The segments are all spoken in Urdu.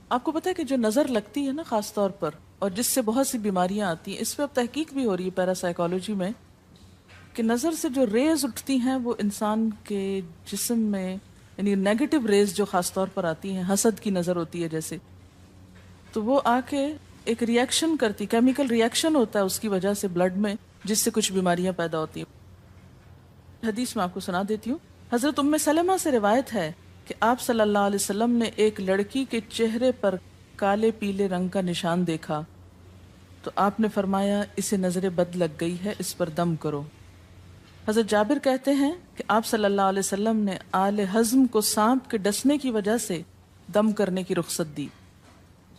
آپ کو پتا ہے کہ جو نظر لگتی ہے نا خاص طور پر، اور جس سے بہت سی بیماریاں آتی ہیں، اس پہ اب تحقیق بھی ہو رہی ہے پیراسائیکالوجی میں، کہ نظر سے جو ریز اٹھتی ہیں وہ انسان کے جسم میں، یعنی نیگیٹو ریز جو خاص طور پر آتی ہیں، حسد کی نظر ہوتی ہے جیسے، تو وہ آ کے ایک ریئیکشن کرتی، کیمیکل ریئیکشن ہوتا ہے اس کی وجہ سے بلڈ میں، جس سے کچھ بیماریاں پیدا ہوتی ہیں۔ حدیث میں آپ کو سنا دیتی ہوں۔ حضرت ام سلمہ سے روایت ہے کہ آپ صلی اللہ علیہ وسلم نے ایک لڑکی کے چہرے پر کالے پیلے رنگ کا نشان دیکھا تو آپ نے فرمایا اسے نظر بد لگ گئی ہے، اس پر دم کرو۔ حضرت جابر کہتے ہیں کہ آپ صلی اللہ علیہ وسلم نے آل حزم کو سانپ کے ڈسنے کی وجہ سے دم کرنے کی رخصت دی،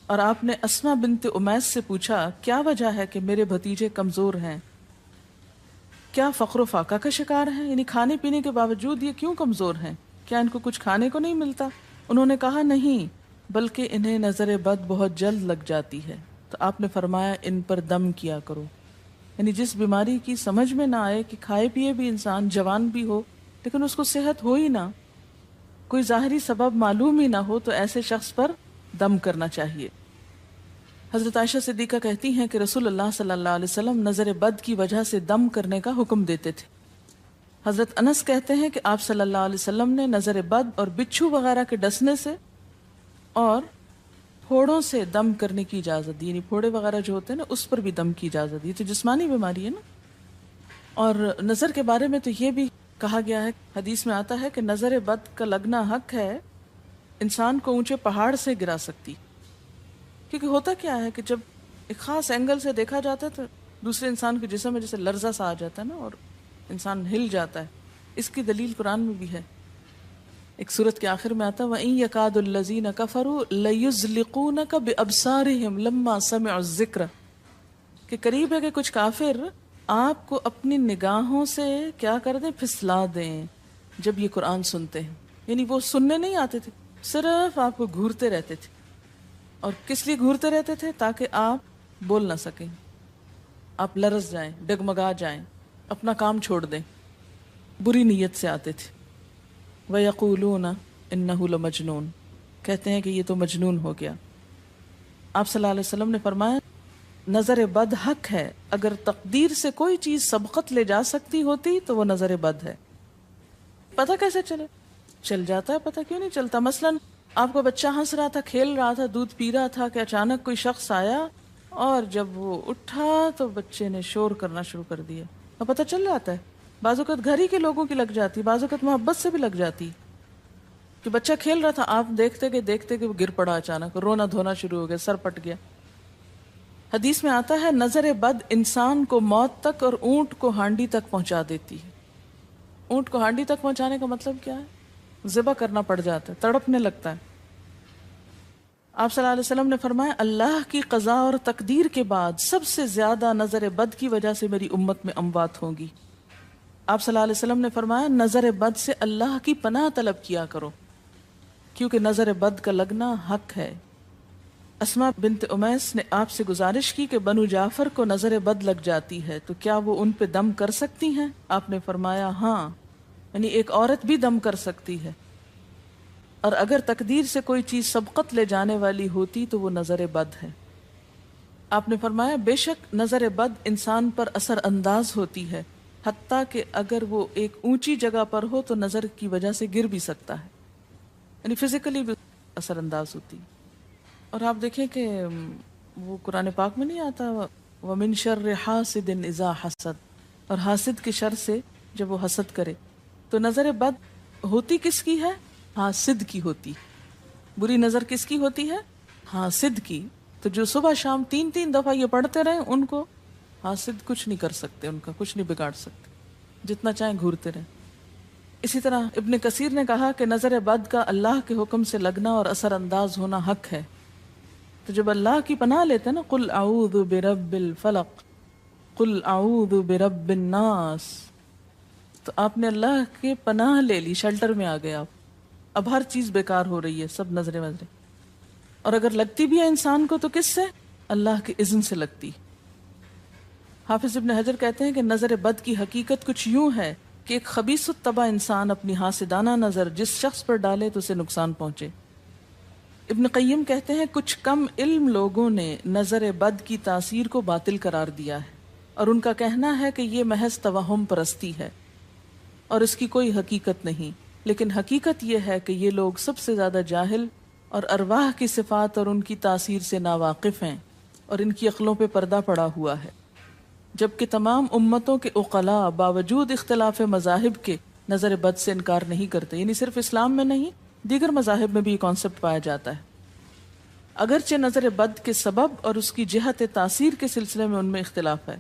اور آپ نے اسما بنت امیس سے پوچھا کیا وجہ ہے کہ میرے بھتیجے کمزور ہیں، کیا فقر و فاقہ کا شکار ہیں، یعنی کھانے پینے کے باوجود یہ کیوں کمزور ہیں، کیا ان کو کچھ کھانے کو نہیں ملتا؟ انہوں نے کہا نہیں، بلکہ انہیں نظر بد بہت جلد لگ جاتی ہے، تو آپ نے فرمایا ان پر دم کیا کرو۔ یعنی جس بیماری کی سمجھ میں نہ آئے کہ کھائے پیے بھی انسان جوان بھی ہو لیکن اس کو صحت ہو ہی نہ، کوئی ظاہری سبب معلوم ہی نہ ہو، تو ایسے شخص پر دم کرنا چاہیے۔ حضرت عائشہ صدیقہ کہتی ہیں کہ رسول اللہ صلی اللہ علیہ وسلم نظر بد کی وجہ سے دم کرنے کا حکم دیتے تھے۔ حضرت انس کہتے ہیں کہ آپ صلی اللہ علیہ وسلم نے نظر بد اور بچھو وغیرہ کے ڈسنے سے اور پھوڑوں سے دم کرنے کی اجازت دی، یعنی پھوڑے وغیرہ جو ہوتے ہیں نا اس پر بھی دم کی اجازت دی، تو جسمانی بیماری ہے نا۔ اور نظر کے بارے میں تو یہ بھی کہا گیا ہے، حدیث میں آتا ہے کہ نظر بد کا لگنا حق ہے، انسان کو اونچے پہاڑ سے گرا سکتی، کیونکہ ہوتا کیا ہے کہ جب ایک خاص اینگل سے دیکھا جاتا ہے تو دوسرے انسان کے جسم میں جیسے لرزہ سا آ جاتا ہے نا، اور انسان ہل جاتا ہے۔ اس کی دلیل قرآن میں بھی ہے، ایک سورت کے آخر میں آتا ہے وَإِن يَكَادُ الَّذِينَ كَفَرُوا لَيُزْلِقُونَكَ بِأَبْصَارِهِمْ لَمَّا سَمِعُوا الذِّكْرَ، کہ قریب ہے کہ کچھ کافر آپ کو اپنی نگاہوں سے کیا کر دیں، پھسلا دیں جب یہ قرآن سنتے ہیں، یعنی وہ سننے نہیں آتے تھے، صرف آپ کو گھورتے رہتے تھے۔ اور کس لیے گھورتے رہتے تھے؟ تاکہ آپ بول نہ سکیں، آپ لرز جائیں، ڈگمگا جائیں، اپنا کام چھوڑ دیں، بری نیت سے آتے تھے۔ وَيَقُولُونَ إِنَّهُ لَمَجْنُونَ، کہتے ہیں کہ یہ تو مجنون ہو گیا۔ آپ صلی اللہ علیہ وسلم نے فرمایا نظر بد حق ہے، اگر تقدیر سے کوئی چیز سبقت لے جا سکتی ہوتی تو وہ نظر بد ہے۔ پتہ کیسے چلے؟ چل جاتا ہے، پتہ کیوں نہیں چلتا؟ مثلاً آپ کو بچہ ہنس رہا تھا، کھیل رہا تھا، دودھ پی رہا تھا، کہ اچانک کوئی شخص آیا اور جب وہ اٹھا تو بچے نے شور کرنا شروع کر دیا، اور پتہ چل جاتا ہے۔ بعض اوقات گھر ہی کے لوگوں کی لگ جاتی، بعض اوقات محبت سے بھی لگ جاتی، کہ بچہ کھیل رہا تھا، آپ دیکھتے کہ وہ گر پڑا، اچانک رونا دھونا شروع ہو گیا، سر پٹ گیا۔ حدیث میں آتا ہے نظر بد انسان کو موت تک اور اونٹ کو ہانڈی تک پہنچا دیتی ہے۔ اونٹ کو ہانڈی تک پہنچانے کا مطلب کیا ہے؟ ذبح کرنا پڑ جاتا ہے، تڑپنے لگتا ہے۔ آپ صلی اللہ علیہ وسلم نے فرمایا اللہ کی قضاء اور تقدیر کے بعد سب سے زیادہ نظر بد کی وجہ سے میری امت میں اموات ہوں گی۔ آپ صلی اللہ علیہ وسلم نے فرمایا نظر بد سے اللہ کی پناہ طلب کیا کرو، کیونکہ نظر بد کا لگنا حق ہے۔ اسما بنت امیس نے آپ سے گزارش کی کہ بنو جعفر کو نظر بد لگ جاتی ہے تو کیا وہ ان پہ دم کر سکتی ہیں؟ آپ نے فرمایا ہاں، یعنی ایک عورت بھی دم کر سکتی ہے، اور اگر تقدیر سے کوئی چیز سبقت لے جانے والی ہوتی تو وہ نظر بد ہے۔ آپ نے فرمایا بے شک نظر بد انسان پر اثر انداز ہوتی ہے، حتیٰ کہ اگر وہ ایک اونچی جگہ پر ہو تو نظر کی وجہ سے گر بھی سکتا ہے، یعنی فزیکلی بھی اثر انداز ہوتی۔ اور آپ دیکھیں کہ وہ قرآن پاک میں نہیں آتا وَمِن شَرِّ حَاسِدٍ إِذَا حَسَدَ، اور حاسد کی شر سے جب وہ حسد کرے، تو نظر بد ہوتی کس کی ہے؟ حاسد کی ہوتی۔ بری نظر کس کی ہوتی ہے؟ حاسد کی۔ تو جو صبح شام 3 دفعہ یہ پڑھتے رہیں ان کو حاسد کچھ نہیں کر سکتے، ان کا کچھ نہیں بگاڑ سکتے، جتنا چاہیں گھورتے رہیں۔ اسی طرح ابن کثیر نے کہا کہ نظر بد کا اللہ کے حکم سے لگنا اور اثر انداز ہونا حق ہے۔ تو جب اللہ کی پناہ لیتے ہیں نا قل اعوذ برب الفلق قل اعوذ برب الناس، تو آپ نے اللہ کے پناہ لے لی، شیلٹر میں آ گئے آپ۔ اب ہر چیز بیکار ہو رہی ہے، سب نظریں وظریں، اور اگر لگتی بھی ہے انسان کو تو کس سے؟ اللہ کے اذن سے لگتی۔ حافظ ابن حجر کہتے ہیں کہ نظر بد کی حقیقت کچھ یوں ہے کہ ایک خبیث الطبع انسان اپنی حاسدانہ نظر جس شخص پر ڈالے تو اسے نقصان پہنچے۔ ابن قیم کہتے ہیں کچھ کم علم لوگوں نے نظر بد کی تاثیر کو باطل قرار دیا ہے اور ان کا کہنا ہے کہ یہ محض توہم پرستی ہے اور اس کی کوئی حقیقت نہیں، لیکن حقیقت یہ ہے کہ یہ لوگ سب سے زیادہ جاہل اور ارواح کی صفات اور ان کی تاثیر سے ناواقف ہیں اور ان کی عقلوں پہ پردہ پڑا ہوا ہے، جبکہ تمام امتوں کے عقلاء باوجود اختلاف مذاہب کے نظر بد سے انکار نہیں کرتے. یعنی صرف اسلام میں نہیں، دیگر مذاہب میں بھی یہ کانسیپٹ پایا جاتا ہے، اگرچہ نظر بد کے سبب اور اس کی جہت تاثیر کے سلسلے میں ان میں اختلاف ہے.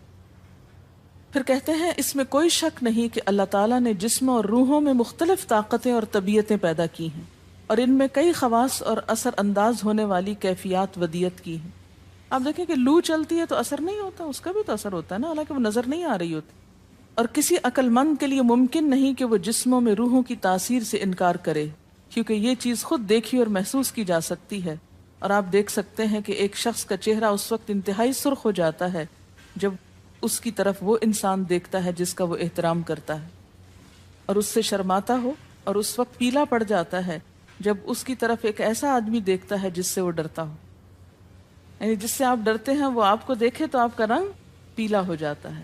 پھر کہتے ہیں اس میں کوئی شک نہیں کہ اللہ تعالیٰ نے جسموں اور روحوں میں مختلف طاقتیں اور طبیعتیں پیدا کی ہیں اور ان میں کئی خواص اور اثر انداز ہونے والی کیفیات ودیت کی ہیں. آپ دیکھیں کہ لو چلتی ہے تو اثر نہیں ہوتا، اس کا بھی تو اثر ہوتا ہے نا، حالانکہ وہ نظر نہیں آ رہی ہوتی. اور کسی عقل مند کے لیے ممکن نہیں کہ وہ جسموں میں روحوں کی تاثیر سے انکار کرے، کیونکہ یہ چیز خود دیکھی اور محسوس کی جا سکتی ہے. اور آپ دیکھ سکتے ہیں کہ ایک شخص کا چہرہ اس وقت انتہائی سرخ ہو جاتا ہے جب اس کی طرف وہ انسان دیکھتا ہے جس کا وہ احترام کرتا ہے، اور اس سے شرماتا ہو، اور اس وقت پیلا پڑ جاتا ہے جب اس کی طرف ایک ایسا آدمی دیکھتا ہے جس سے وہ ڈرتا ہو. یعنی جس سے آپ ڈرتے ہیں وہ آپ کو دیکھے تو آپ کا رنگ پیلا ہو جاتا ہے.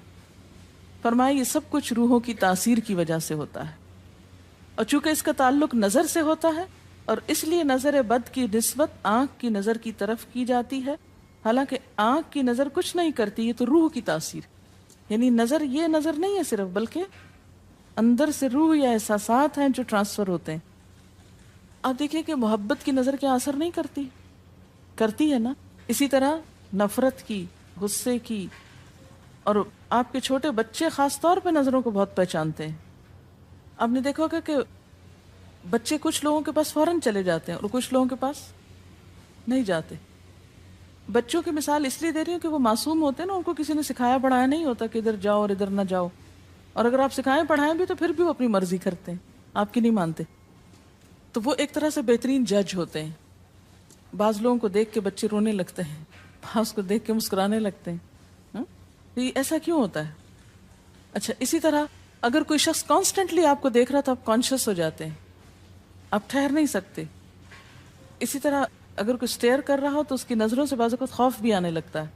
فرمایا یہ سب کچھ روحوں کی تاثیر کی وجہ سے ہوتا ہے، اور چونکہ اس کا تعلق نظر سے ہوتا ہے اور اس لیے نظر بد کی نسبت آنکھ کی نظر کی طرف کی جاتی ہے، حالانکہ آنکھ کی نظر کچھ نہیں کرتی، یہ تو روح کی تاثیر. یعنی نظر یہ نظر نہیں ہے صرف، بلکہ اندر سے روح یا احساسات ہیں جو ٹرانسفر ہوتے ہیں. آپ دیکھیں کہ محبت کی نظر کیا اثر نہیں کرتی؟ کرتی ہے نا. اسی طرح نفرت کی، غصے کی، اور آپ کے چھوٹے بچے خاص طور پہ نظروں کو بہت پہچانتے ہیں. آپ نے دیکھا ہوگا کہ بچے کچھ لوگوں کے پاس فوراً چلے جاتے ہیں اور کچھ لوگوں کے پاس نہیں جاتے. بچوں کی مثال اس لیے دے رہی ہوں کہ وہ معصوم ہوتے ہیں نا، ان کو کسی نے سکھایا پڑھایا نہیں ہوتا کہ ادھر جاؤ اور ادھر نہ جاؤ، اور اگر آپ سکھائیں پڑھائیں بھی تو پھر بھی وہ اپنی مرضی کرتے ہیں، آپ کی نہیں مانتے. تو وہ ایک طرح سے بہترین جج ہوتے ہیں. بعض لوگوں کو دیکھ کے بچے رونے لگتے ہیں، بعض کو دیکھ کے مسکرانے لگتے ہیں. تو یہ ایسا کیوں ہوتا ہے؟ اچھا، اسی طرح اگر کوئی شخص کانسٹنٹلی آپ کو دیکھ رہا تو آپ کانشیس ہو جاتے ہیں، آپ ٹھہر نہیں سکتے. اسی طرح اگر کوئی سٹیئر کر رہا ہو تو اس کی نظروں سے بعض اوقات خوف بھی آنے لگتا ہے.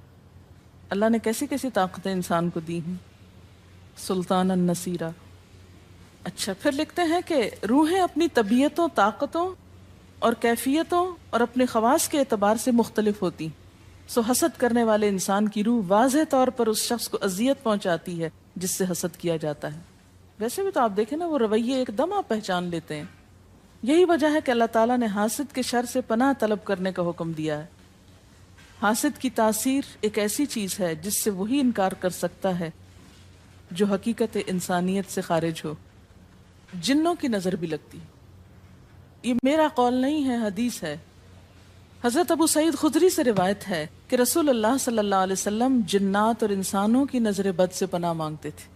اللہ نے کیسی کیسی طاقتیں انسان کو دی ہیں. سلطان النصیرہ. اچھا، پھر لکھتے ہیں کہ روحیں اپنی طبیعتوں، طاقتوں اور کیفیتوں اور اپنے خواص کے اعتبار سے مختلف ہوتی. سو حسد کرنے والے انسان کی روح واضح طور پر اس شخص کو اذیت پہنچاتی ہے جس سے حسد کیا جاتا ہے. ویسے بھی تو آپ دیکھیں نا، وہ رویے ایک دم آپ پہچان لیتے ہیں. یہی وجہ ہے کہ اللہ تعالیٰ نے حاسد کے شر سے پناہ طلب کرنے کا حکم دیا ہے. حاسد کی تاثیر ایک ایسی چیز ہے جس سے وہی انکار کر سکتا ہے جو حقیقت انسانیت سے خارج ہو. جنوں کی نظر بھی لگتی. یہ میرا قول نہیں ہے، حدیث ہے. حضرت ابو سعید خدری سے روایت ہے کہ رسول اللہ صلی اللہ علیہ وسلم جنات اور انسانوں کی نظر بد سے پناہ مانگتے تھے.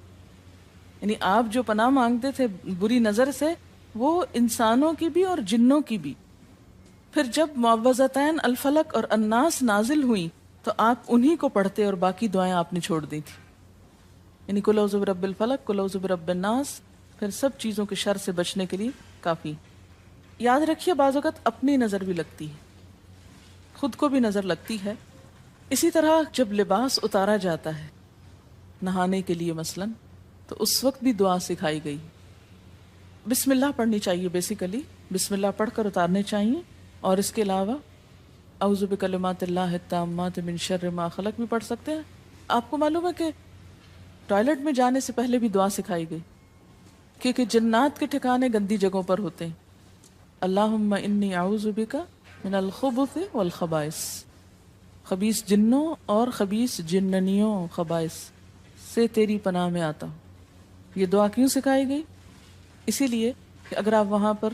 یعنی آپ جو پناہ مانگتے تھے بری نظر سے، وہ انسانوں کی بھی اور جنوں کی بھی. پھر جب معوذتین الفلق اور الناس نازل ہوئیں تو آپ انہی کو پڑھتے اور باقی دعائیں آپ نے چھوڑ دی تھی. یعنی قل اعوذ برب الفلق، قل اعوذ برب الناس، پھر سب چیزوں کے شر سے بچنے کے لیے کافی. یاد رکھیے بعض اوقات اپنی نظر بھی لگتی ہے، خود کو بھی نظر لگتی ہے. اسی طرح جب لباس اتارا جاتا ہے نہانے کے لیے مثلاً، تو اس وقت بھی دعا سکھائی گئی. بسم اللہ پڑھنی چاہیے، بیسیکلی بسم اللہ پڑھ کر اتارنے چاہیے. اور اس کے علاوہ اعوذ بکلمات اللہ التامات من شر ما خلق بھی پڑھ سکتے ہیں. آپ کو معلوم ہے کہ ٹوائلٹ میں جانے سے پہلے بھی دعا سکھائی گئی، کیونکہ جنات کے ٹھکانے گندی جگہوں پر ہوتے ہیں. اللہم انی اعوذ بک من الخبث والخبائث، خبیث جنوں اور خبیث جننیوں خبائث سے تیری پناہ میں آتا ہوں. یہ دعا کیوں سکھائی گئی؟ اسی لیے کہ اگر آپ وہاں پر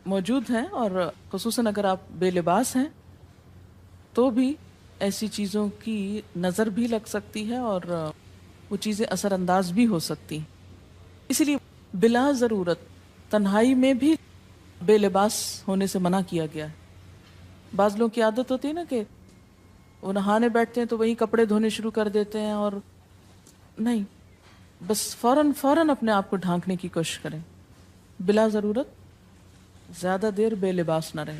موجود ہیں اور خصوصاً اگر آپ بے لباس ہیں تو بھی ایسی چیزوں کی نظر بھی لگ سکتی ہے اور وہ چیزیں اثر انداز بھی ہو سکتی. اسی لیے بلا ضرورت تنہائی میں بھی بے لباس ہونے سے منع کیا گیا ہے. بعض لوگوں کی عادت ہوتی ہے نا کہ وہ نہانے بیٹھتے ہیں تو وہی کپڑے دھونے شروع کر دیتے ہیں، اور نہیں، بس فوراً اپنے آپ کو ڈھانکنے کی کوشش کریں. بلا ضرورت زیادہ دیر بے لباس نہ رہے.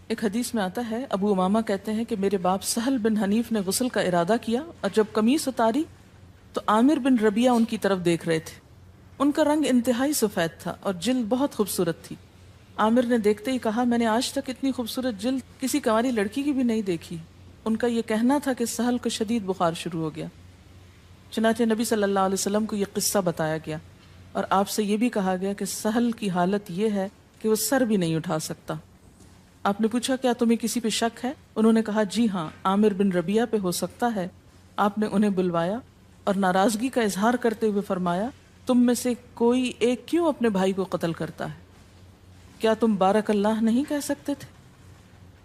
ایک حدیث میں آتا ہے، ابو امامہ کہتے ہیں کہ میرے باپ سہل بن حنیف نے غسل کا ارادہ کیا اور جب قمیص اتاری تو عامر بن ربیعہ ان کی طرف دیکھ رہے تھے. ان کا رنگ انتہائی سفید تھا اور جلد بہت خوبصورت تھی. عامر نے دیکھتے ہی کہا، میں نے آج تک اتنی خوبصورت جلد کسی کنواری لڑکی کی بھی نہیں دیکھی. ان کا یہ کہنا تھا کہ سہل کو شدید بخار شروع ہو گیا. چنانچہ نبی صلی اللہ علیہ وسلم کو یہ قصہ بتایا گیا اور آپ سے یہ بھی کہا گیا کہ سہل کی حالت یہ ہے کہ وہ سر بھی نہیں اٹھا سکتا. آپ نے پوچھا، کیا تمہیں کسی پہ شک ہے؟ انہوں نے کہا، جی ہاں، عامر بن ربیعہ پہ ہو سکتا ہے. آپ نے انہیں بلوایا اور ناراضگی کا اظہار کرتے ہوئے فرمایا، تم میں سے کوئی ایک کیوں اپنے بھائی کو قتل کرتا ہے؟ کیا تم بارک اللہ نہیں کہہ سکتے تھے؟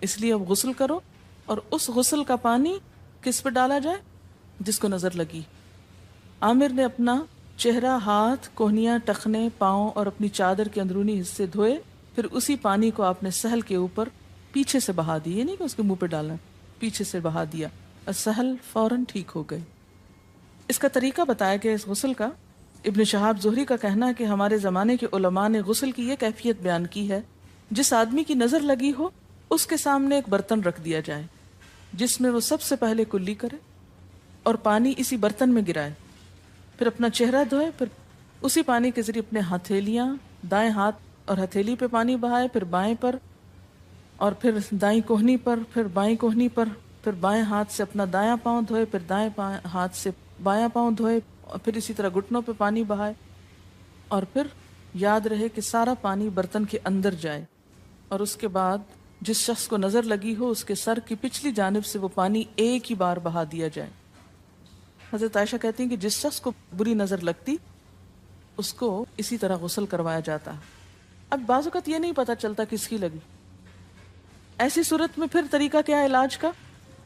اس لیے اب غسل کرو، اور اس غسل کا پانی کس پہ ڈالا جائے؟ جس کو نظر لگی. عامر نے اپنا چہرہ، ہاتھ، کوہنیاں، ٹخنے، پاؤں اور اپنی چادر کے اندرونی حصے دھوئے. پھر اسی پانی کو آپ نے سہل کے اوپر پیچھے سے بہا دی، یہ نہیں کہ اس کے منہ پہ ڈالنا، پیچھے سے بہا دیا اور سہل فوراً ٹھیک ہو گئے. اس کا طریقہ بتایا گیا اس غسل کا. ابن شہاب زہری کا کہنا ہے کہ ہمارے زمانے کے علماء نے غسل کی یہ کیفیت بیان کی ہے، جس آدمی کی نظر لگی ہو اس کے سامنے ایک برتن رکھ دیا جائے جس میں وہ سب سے پہلے کلی کرے اور پانی اسی برتن میں گرائے، پھر اپنا چہرہ دھوئے، پھر اسی پانی کے ذریعے اپنے ہتھیلیاں، دائیں ہاتھ اور ہتھیلی پہ پانی بہائے، پھر بائیں پر اور پھر دائیں کوہنی پر، پھر بائیں کوہنی پر، پھر بائیں ہاتھ سے اپنا دایاں پاؤں دھوئے، پھر دائیں ہاتھ سے بایاں پاؤں دھوئے، اور پھر اسی طرح گھٹنوں پہ پانی بہائے. اور پھر یاد رہے کہ سارا پانی برتن کے اندر جائے، اور اس کے بعد جس شخص کو نظر لگی ہو اس کے سر کی پچھلی جانب سے وہ پانی ایک ہی بار بہا دیا جائے. حضرت عائشہ کہتی ہیں کہ جس شخص کو بری نظر لگتی اس کو اسی طرح غسل کروایا جاتا. اب بعض اوقات یہ نہیں پتہ چلتا کس کی لگی. ایسی صورت میں پھر طریقہ کیا ہے علاج کا؟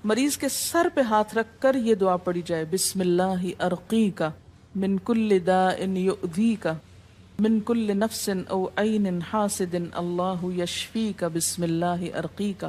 مریض کے سر پہ ہاتھ رکھ کر یہ دعا پڑھی جائے، بسم اللہ ارقیک من کل داء یؤذیک من کل نفس او عین حاسد اللہ یشفیک بسم اللہ ارقیک.